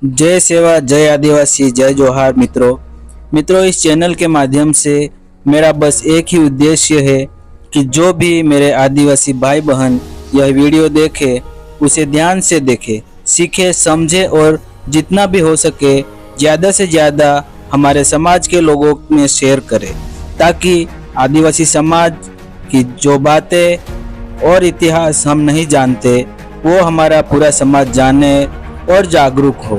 जय सेवा, जय आदिवासी, जय जोहार। मित्रों इस चैनल के माध्यम से मेरा बस एक ही उद्देश्य है कि जो भी मेरे आदिवासी भाई बहन यह वीडियो देखे उसे ध्यान से देखे, सीखे, समझे और जितना भी हो सके ज़्यादा से ज़्यादा हमारे समाज के लोगों में शेयर करे, ताकि आदिवासी समाज की जो बातें और इतिहास हम नहीं जानते वो हमारा पूरा समाज जाने और जागरूक हो।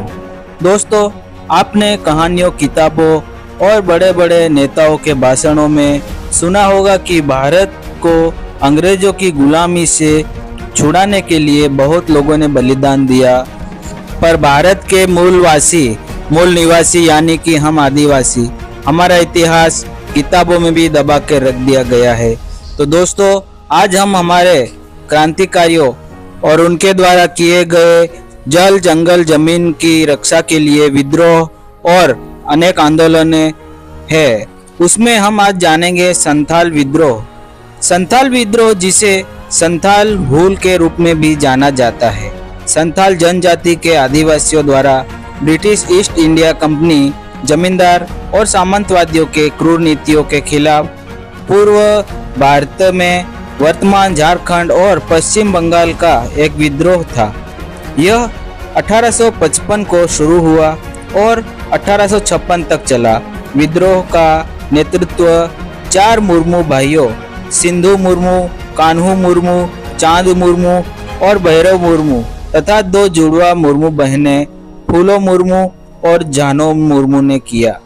दोस्तों, आपने कहानियों, किताबों और बड़े बड़े नेताओं के भाषणों में सुना होगा कि भारत को अंग्रेजों की गुलामी से छुड़ाने के लिए बहुत लोगों ने बलिदान दिया, पर भारत के मूल निवासी यानी कि हम आदिवासी, हमारा इतिहास किताबों में भी दबा के रख दिया गया है। तो दोस्तों, आज हम हमारे क्रांतिकारियों और उनके द्वारा किए गए जल, जंगल, जमीन की रक्षा के लिए विद्रोह और अनेक आंदोलनें हैं, उसमें हम आज जानेंगे संथाल विद्रोह। संथाल विद्रोह, जिसे संथाल हूल के रूप में भी जाना जाता है, संथाल जनजाति के आदिवासियों द्वारा ब्रिटिश ईस्ट इंडिया कंपनी, जमींदार और सामंतवादियों के क्रूर नीतियों के खिलाफ पूर्व भारत में वर्तमान झारखंड और पश्चिम बंगाल का एक विद्रोह था। यह 1855 को शुरू हुआ और 1856 तक चला। विद्रोह का नेतृत्व 4 मुर्मू भाइयों, सिंधु मुर्मू, कान्हू मुर्मू, चांद मुर्मू और भैरव मुर्मू तथा 2 जुड़वा मुर्मू बहनें फूलो मुर्मू और जानो मुर्मू ने किया।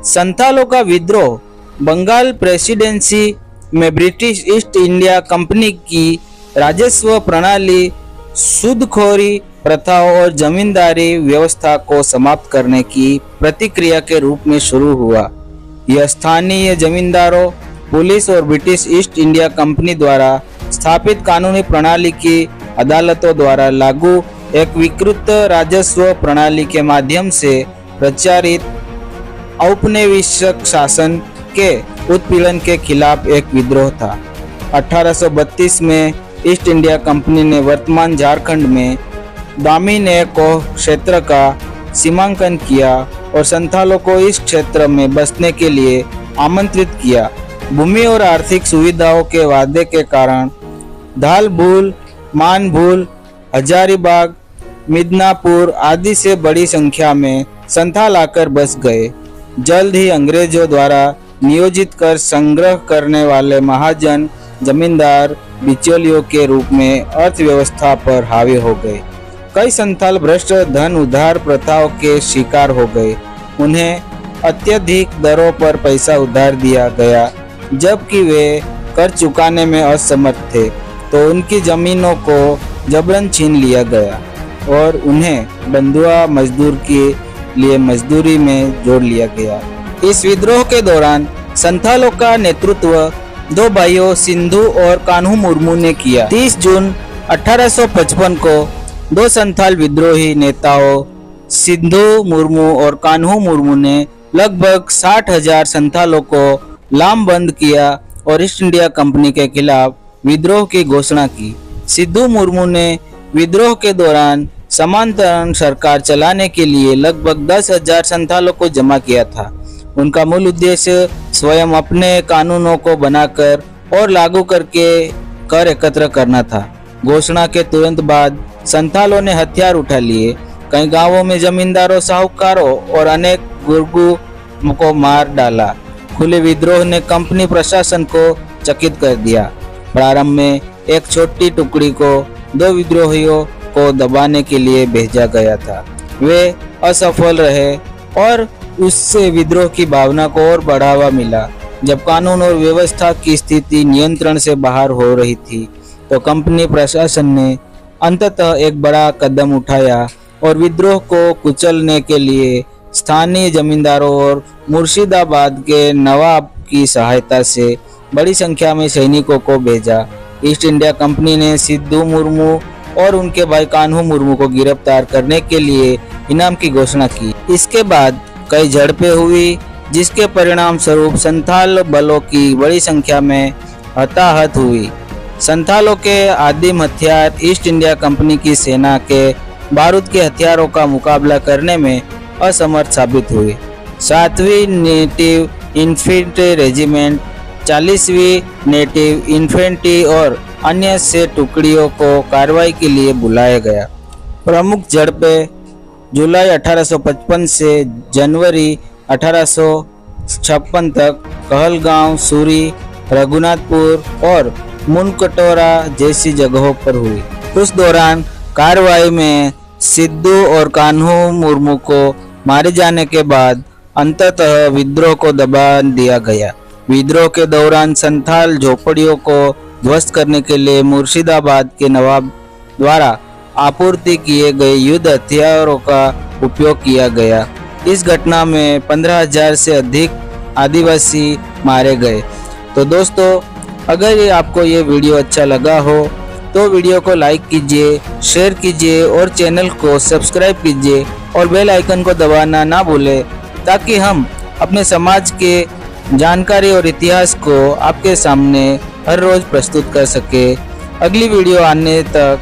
संथालों का विद्रोह बंगाल प्रेसिडेंसी में ब्रिटिश ईस्ट इंडिया कंपनी की राजस्व प्रणाली, सूदखोरी प्रथाओं और जमींदारी व्यवस्था को समाप्त करने की प्रतिक्रिया के रूप में शुरू हुआ। यह स्थानीय जमींदारों, पुलिस और ब्रिटिश ईस्ट इंडिया कंपनी द्वारा स्थापित कानूनी प्रणाली की अदालतों द्वारा लागू एक विकृत राजस्व प्रणाली के माध्यम से प्रचारित औपनिवेशिक शासन के उत्पीड़न के खिलाफ एक विद्रोह था। 1832 में ईस्ट इंडिया कंपनी ने वर्तमान झारखंड में दामिनेको क्षेत्र का सीमांकन किया और संथालों को इस क्षेत्र में बसने के लिए आमंत्रित किया। भूमि और आर्थिक सुविधाओं के वादे के कारण धालभूल, मानभूल, हजारीबाग, मिदनापुर आदि से बड़ी संख्या में संथाल आकर बस गए। जल्द ही अंग्रेजों द्वारा नियोजित कर संग्रह करने वाले महाजन जमींदार बिचौलियों के रूप में अर्थव्यवस्था पर हावी हो गए। कई संथाल भ्रष्ट धन उधार प्रथाओं के शिकार हो गए। उन्हें अत्यधिक दरों पर पैसा उधार दिया गया, जबकि वे कर चुकाने में असमर्थ थे, तो उनकी जमीनों को जबरन छीन लिया गया और उन्हें बंधुआ मजदूर के लिए मजदूरी में जोड़ लिया गया। इस विद्रोह के दौरान संथालों का नेतृत्व 2 भाइयों सिंधु और कान्हू मुर्मू ने किया। 30 जून 1855 को 2 संथाल विद्रोही नेताओं सिंधु मुर्मू और कान्हू मुर्मू ने लगभग 60,000 संथालों को लामबंद किया और ईस्ट इंडिया कंपनी के खिलाफ विद्रोह की घोषणा की। सिंधु मुर्मू ने विद्रोह के दौरान समांतरण सरकार चलाने के लिए लगभग 10,000 संथालों को जमा किया था। उनका मूल उद्देश्य स्वयं अपने कानूनों को बनाकर और लागू करके कर एकत्र करना था। घोषणा के तुरंत बाद संथालों ने हथियार उठा लिए। कई गांवों में जमींदारों, साहूकारों और अनेक गुर्गों को मार डाला। खुले विद्रोह ने कंपनी प्रशासन को चकित कर दिया। प्रारंभ में एक छोटी टुकड़ी को 2 विद्रोहियों को दबाने के लिए भेजा गया था। वे असफल रहे और उससे विद्रोह की भावना को और बढ़ावा मिला। जब कानून और व्यवस्था की स्थिति नियंत्रण से बाहर हो रही थी, तो कंपनी प्रशासन ने अंततः एक बड़ा कदम उठाया और विद्रोह को कुचलने के लिए स्थानीय जमींदारों और मुर्शिदाबाद के नवाब की सहायता से बड़ी संख्या में सैनिकों को भेजा। ईस्ट इंडिया कंपनी ने सिंधु मुर्मू और उनके भाई कान्हू मुर्मू को गिरफ्तार करने के लिए इनाम की घोषणा की। इसके बाद कई झड़पें हुई, जिसके परिणाम स्वरूप संथाल बलों की बड़ी संख्या में हताहत हुई। संथालों के आदिम हथियार ईस्ट इंडिया कंपनी की सेना के बारूद के हथियारों का मुकाबला करने में असमर्थ साबित हुए। 7वीं नेटिव इन्फेंट्री रेजिमेंट, 40वीं नेटिव इन्फेंट्री और अन्य से टुकड़ियों को कार्रवाई के लिए बुलाया गया। प्रमुख झड़पें जुलाई 1855 से जनवरी 1856 तक कहलगांव, सूरी, रघुनाथपुर और मुनकटोरा जैसी जगहों पर हुई। उस दौरान कार्रवाई में सिद्धू और कान्हू मुर्मू को मारे जाने के बाद अंततः विद्रोह को दबा दिया गया। विद्रोह के दौरान संथाल झोपड़ियों को ध्वस्त करने के लिए मुर्शिदाबाद के नवाब द्वारा आपूर्ति किए गए युद्ध हथियारों का उपयोग किया गया। इस घटना में 15,000 से अधिक आदिवासी मारे गए। तो दोस्तों, अगर ये आपको ये वीडियो अच्छा लगा हो तो वीडियो को लाइक कीजिए, शेयर कीजिए और चैनल को सब्सक्राइब कीजिए और बेल आइकन को दबाना ना भूलें, ताकि हम अपने समाज के जानकारी और इतिहास को आपके सामने हर रोज प्रस्तुत कर सके। अगली वीडियो आने तक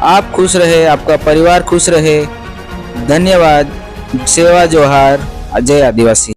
आप खुश रहे, आपका परिवार खुश रहे। धन्यवाद। सेवा जोहार। जय आदिवासी।